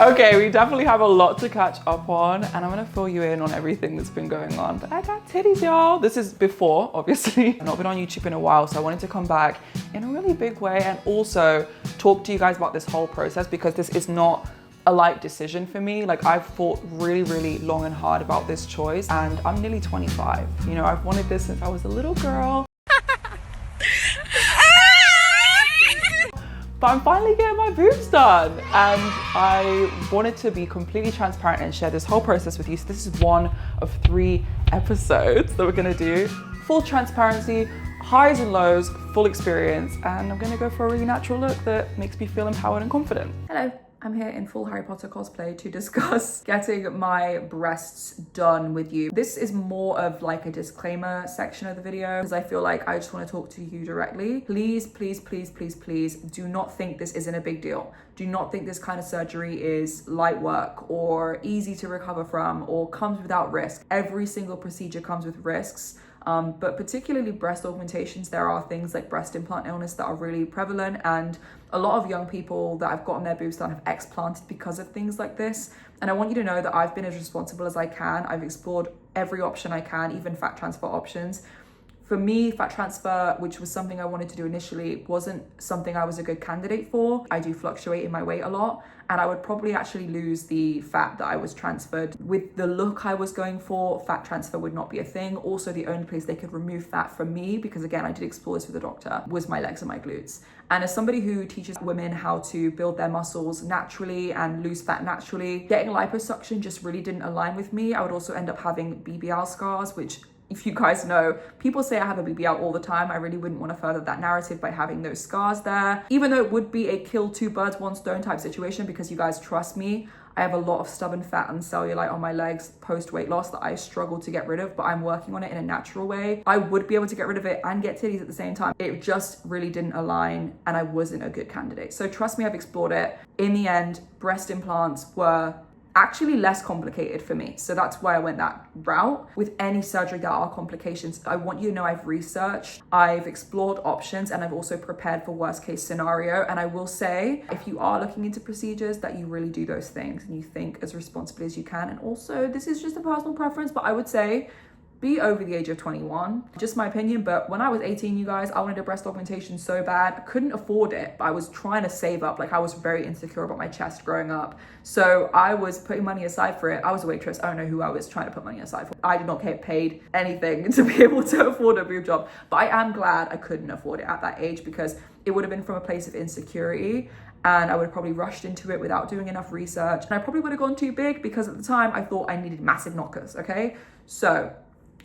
Okay, we definitely have a lot to catch up on, and I'm gonna fill you in on everything that's been going on. But I got titties, y'all. This is before, obviously. I've not been on YouTube in a while, so I wanted to come back in a really big way and also talk to you guys about this whole process, because this is not a light decision for me. Like, I've thought really, really long and hard about this choice, and I'm nearly 25. You know, I've wanted this since I was a little girl. But I'm finally getting my boobs done, and I wanted to be completely transparent and share this whole process with you. So this is one of 3 episodes that we're gonna do. Full transparency, highs and lows, full experience, and I'm gonna go for a really natural look that makes me feel empowered and confident. Hello. I'm here in full Harry Potter cosplay to discuss getting my breasts done with you. This is more of like a disclaimer section of the video, because I feel like I just want to talk to you directly. Please, please, please, please, please do not think this isn't a big deal. Do not think this kind of surgery is light work or easy to recover from or comes without risk. Every single procedure comes with risks. But particularly breast augmentations, there are things like breast implant illness that are really prevalent, and a lot of young people that have gotten their boobs done have explanted because of things like this. And I want you to know that I've been as responsible as I can. I've explored every option I can, even fat transfer options. For me, fat transfer, which was something I wanted to do initially, wasn't something I was a good candidate for. I do fluctuate in my weight a lot, and I would probably actually lose the fat that I was transferred. With the look I was going for, fat transfer would not be a thing. Also, the only place they could remove fat from me, because again, I did explore this with a doctor, was my legs and my glutes. And as somebody who teaches women how to build their muscles naturally and lose fat naturally, getting liposuction just really didn't align with me. I would also end up having BBL scars, which, if you guys know, people say I have a BBL all the time. I really wouldn't want to further that narrative by having those scars there, even though it would be a kill 2 birds, 1 stone type situation, because you guys trust me. I have a lot of stubborn fat and cellulite on my legs post weight loss that I struggle to get rid of, but I'm working on it in a natural way. I would be able to get rid of it and get titties at the same time. It just really didn't align, and I wasn't a good candidate. So trust me, I've explored it. In the end, breast implants were actually less complicated for me. So that's why I went that route. With any surgery, there are complications. I want you to know I've researched, I've explored options, and I've also prepared for worst case scenario. And I will say, if you are looking into procedures, that you really do those things and you think as responsibly as you can. And also, this is just a personal preference, but I would say be over the age of 21. Just my opinion, but when I was 18, you guys, I wanted a breast augmentation so bad. I couldn't afford it, but I was trying to save up. Like, I was very insecure about my chest growing up. So I was putting money aside for it. I was a waitress. I don't know who I was trying to put money aside for. I did not get paid anything to be able to afford a boob job, but I am glad I couldn't afford it at that age, because it would have been from a place of insecurity. And I would have probably rushed into it without doing enough research. And I probably would have gone too big, because at the time I thought I needed massive knockers, okay? So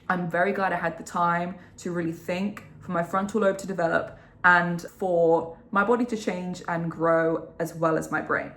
I'm very glad I had the time to really think, for my frontal lobe to develop, and for my body to change and grow, as well as my brain.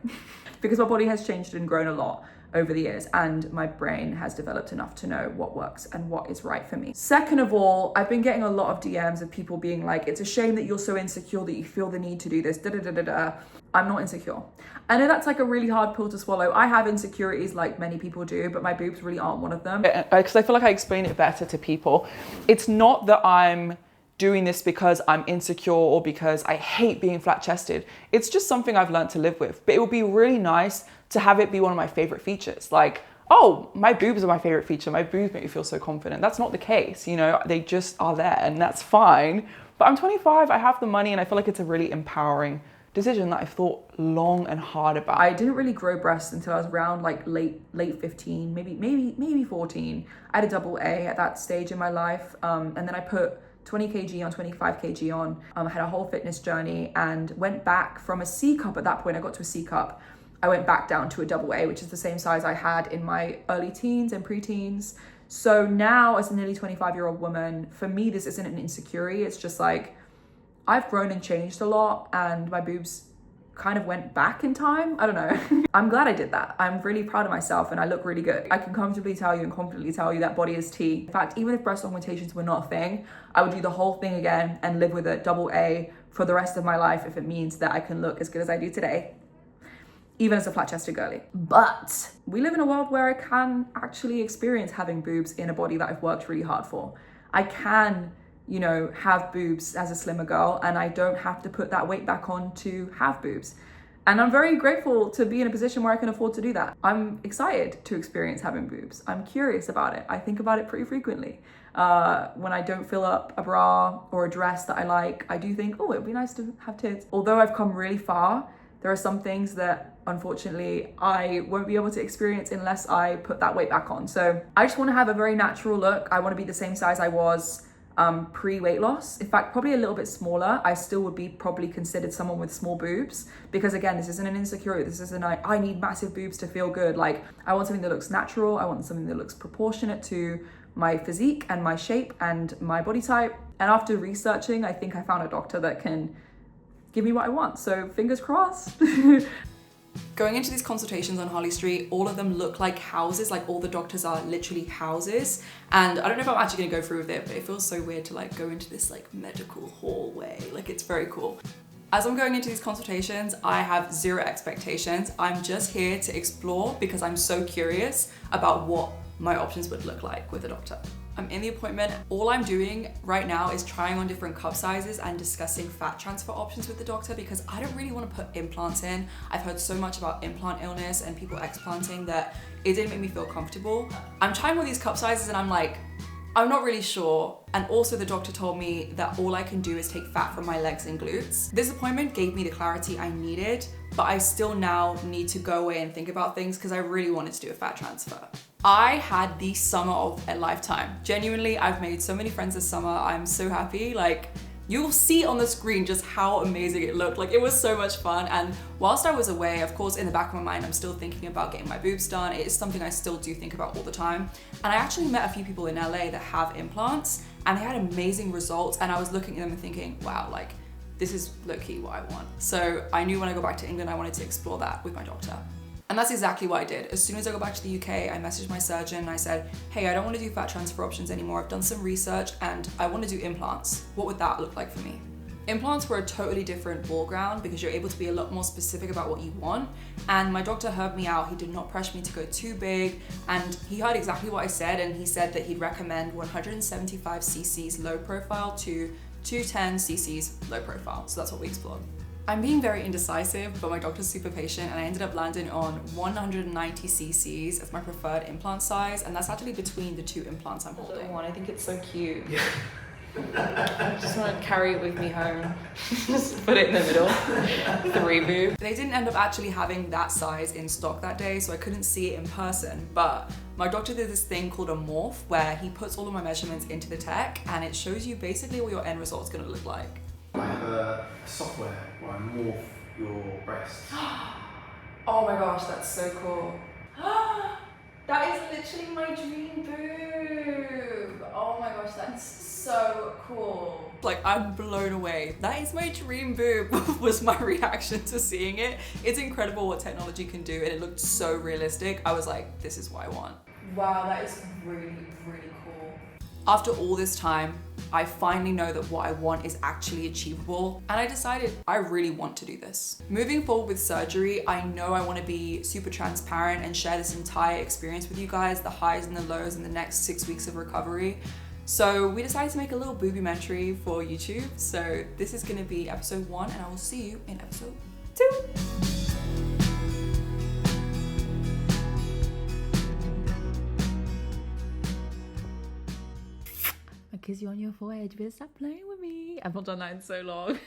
Because my body has changed and grown a lot over the years, and my brain has developed enough to know what works and what is right for me. Second of all, I've been getting a lot of DMs of people being like, it's a shame that you're so insecure that you feel the need to do this, da da da da da. I'm not insecure. I know that's like a really hard pill to swallow. I have insecurities like many people do, but my boobs really aren't one of them. Because I feel like I explain it better to people. It's not that I'm doing this because I'm insecure or because I hate being flat chested. It's just something I've learned to live with. But it would be really nice to have it be one of my favorite features. Like, oh, my boobs are my favorite feature. My boobs make me feel so confident. That's not the case, you know, they just are there, and that's fine. But I'm 25, I have the money, and I feel like it's a really empowering decision that I've thought long and hard about. I didn't really grow breasts until I was around like late 15, maybe 14. I had a double A at that stage in my life, and then I put 20 kg on, 25 kg on. I had a whole fitness journey and went back from a C cup. At that point, I got to a C cup. I went back down to a double A, which is the same size I had in my early teens and preteens. So now, as a nearly 25-year-old woman, for me, this isn't an insecurity. It's just like, I've grown and changed a lot, and my boobs kind of went back in time. I don't know. I'm glad I did that. I'm really proud of myself, and I look really good. I can comfortably tell you and confidently tell you that body is tea. In fact, even if breast augmentations were not a thing, I would do the whole thing again and live with a double A for the rest of my life if it means that I can look as good as I do today, even as a flat-chested girly. But we live in a world where I can actually experience having boobs in a body that I've worked really hard for. I can, you know, have boobs as a slimmer girl, and I don't have to put that weight back on to have boobs. And I'm very grateful to be in a position where I can afford to do that. I'm excited to experience having boobs. I'm curious about it. I think about it pretty frequently. When I don't fill up a bra or a dress that I like, I do think, oh, it'd be nice to have tits. Although I've come really far, there are some things that unfortunately I won't be able to experience unless I put that weight back on. So I just want to have a very natural look. I want to be the same size I was pre-weight loss. In fact, probably a little bit smaller. I still would be probably considered someone with small boobs, because again, this isn't an insecurity. This isn't I need massive boobs to feel good. Like, I want something that looks natural. I want something that looks proportionate to my physique and my shape and my body type. And after researching, I think I found a doctor that can give me what I want. So fingers crossed. Going into these consultations on Harley Street, all of them look like houses, like all the doctors are literally houses. And I don't know if I'm actually gonna go through with it, but it feels so weird to like go into this like medical hallway. Like, it's very cool. As I'm going into these consultations, I have zero expectations. I'm just here to explore because I'm so curious about what my options would look like with a doctor. I'm in the appointment. All I'm doing right now is trying on different cup sizes and discussing fat transfer options with the doctor, because I don't really want to put implants in. I've heard so much about implant illness and people explanting that it didn't make me feel comfortable. I'm trying all these cup sizes and I'm like, I'm not really sure. And also the doctor told me that all I can do is take fat from my legs and glutes. This appointment gave me the clarity I needed, but I still now need to go away and think about things because I really wanted to do a fat transfer. I had the summer of a lifetime. Genuinely, I've made so many friends this summer. I'm so happy. Like, you'll see on the screen just how amazing it looked. Like, it was so much fun. And whilst I was away, of course, in the back of my mind, I'm still thinking about getting my boobs done. It is something I still do think about all the time. And I actually met a few people in LA that have implants and they had amazing results. And I was looking at them and thinking, wow, like, this is low-key what I want. So I knew when I go back to England, I wanted to explore that with my doctor. And that's exactly what I did. As soon as I go back to the UK, I messaged my surgeon and I said, hey, I don't want to do fat transfer options anymore. I've done some research and I want to do implants. What would that look like for me? Implants were a totally different ball ground because you're able to be a lot more specific about what you want. And my doctor heard me out. He did not pressure me to go too big. And he heard exactly what I said. And he said that he'd recommend 175 cc's low profile to 210 cc's low profile. So that's what we explored. I'm being very indecisive, but my doctor's super patient and I ended up landing on 190 cc's as my preferred implant size, and that's actually between the two implants I'm holding. I think it's so cute. Yeah. I just want to carry it with me home. Just put it in the middle. 3 boob. They didn't end up actually having that size in stock that day, so I couldn't see it in person, but my doctor did this thing called a morph where he puts all of my measurements into the tech and it shows you basically what your end result is going to look like. I have a software where I morph your breasts. Oh my gosh, that's so cool. That is literally my dream boob. Oh my gosh, that's so cool. Like, I'm blown away. That is my dream boob was my reaction to seeing it. It's incredible what technology can do and it looked so realistic. I was like, this is what I want. Wow, that is really, really cool. After all this time, I finally know that what I want is actually achievable, and I decided I really want to do this. Moving forward with surgery, I know I want to be super transparent and share this entire experience with you guys, the highs and the lows in the next 6 weeks of recovery. So we decided to make a little boobimentary for YouTube. So this is going to be episode 1, and I will see you in episode 2. Kiss you on your forehead. You better stop playing with me. I've not done that in so long.